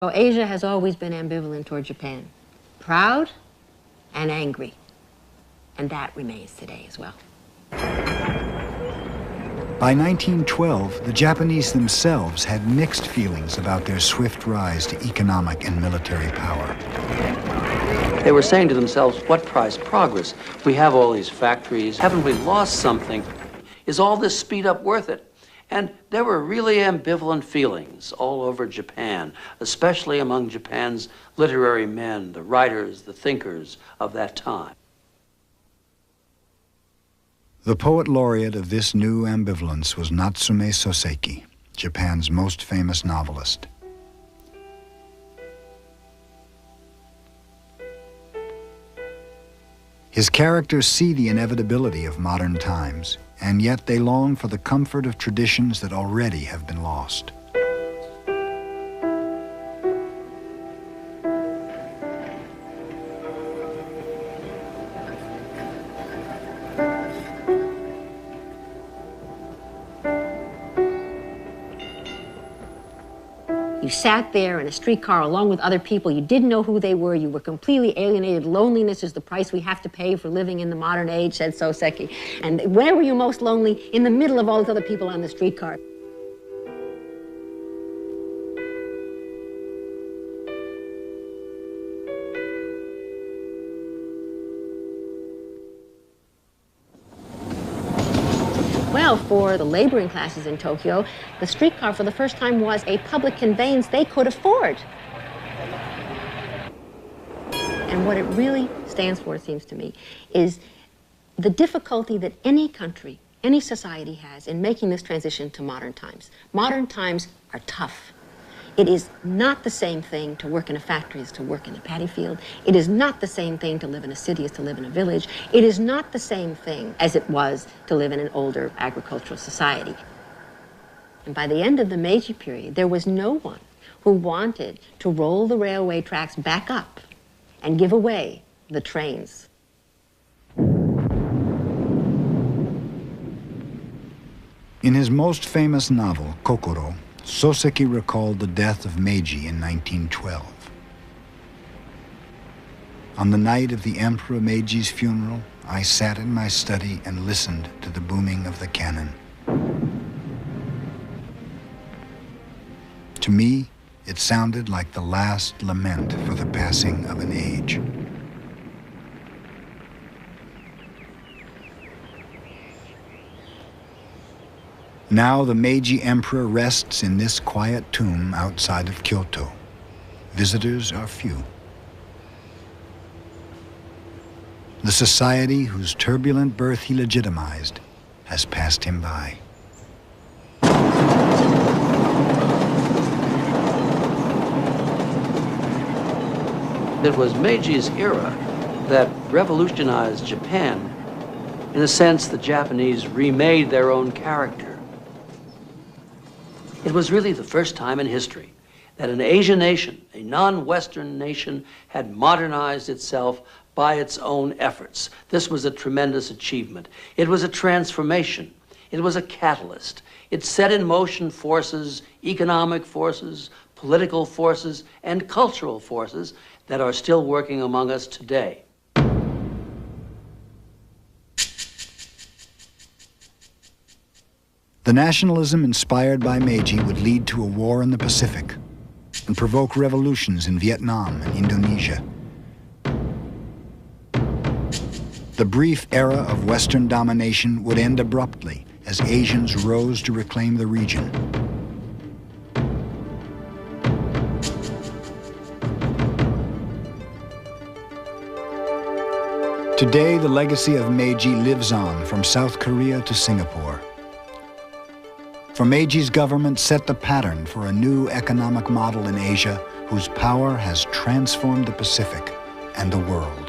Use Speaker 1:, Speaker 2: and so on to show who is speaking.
Speaker 1: So Asia has always been ambivalent toward Japan, proud and angry, and that remains today as well.
Speaker 2: By 1912, the Japanese themselves had mixed feelings about their swift rise to economic and military power.
Speaker 3: They were saying to themselves, what price? Progress. We have all these factories. Haven't we lost something? Is all this speed up worth it? And there were really ambivalent feelings all over Japan, especially among Japan's literary men, the writers, the thinkers of that time.
Speaker 2: The poet laureate of this new ambivalence was Natsume Soseki, Japan's most famous novelist. His characters see the inevitability of modern times, and yet they long for the comfort of traditions that already have been lost.
Speaker 1: You sat there in a streetcar along with other people. You didn't know who they were. You were completely alienated. Loneliness is the price we have to pay for living in the modern age, said Soseki. And where were you most lonely? In the middle of all these other people on the streetcar. Well, for the laboring classes in Tokyo, the streetcar for the first time was a public conveyance they could afford. And what it really stands for, it seems to me, is the difficulty that any country, any society has in making this transition to modern times. Modern times are tough. It is not the same thing to work in a factory as to work in a paddy field. It is not the same thing to live in a city as to live in a village. It is not the same thing as it was to live in an older agricultural society. And by the end of the Meiji period, there was no one who wanted to roll the railway tracks back up and give away the trains.
Speaker 2: In his most famous novel, Kokoro, Soseki recalled the death of Meiji in 1912. On the night of the Emperor Meiji's funeral, I sat in my study and listened to the booming of the cannon. To me, it sounded like the last lament for the passing of an age. Now the Meiji Emperor rests in this quiet tomb outside of Kyoto. Visitors are few. The society whose turbulent birth he legitimized has passed him by.
Speaker 3: It was Meiji's era that revolutionized Japan. In a sense, the Japanese remade their own character. It was really the first time in history that an Asian nation, a non-Western nation, had modernized itself by its own efforts. This was a tremendous achievement. It was a transformation. It was a catalyst. It set in motion forces, economic forces, political forces, and cultural forces that are still working among us today.
Speaker 2: The nationalism inspired by Meiji would lead to a war in the Pacific and provoke revolutions in Vietnam and Indonesia. The brief era of Western domination would end abruptly as Asians rose to reclaim the region. Today, the legacy of Meiji lives on from South Korea to Singapore. For Meiji's government set the pattern for a new economic model in Asia whose power has transformed the Pacific and the world.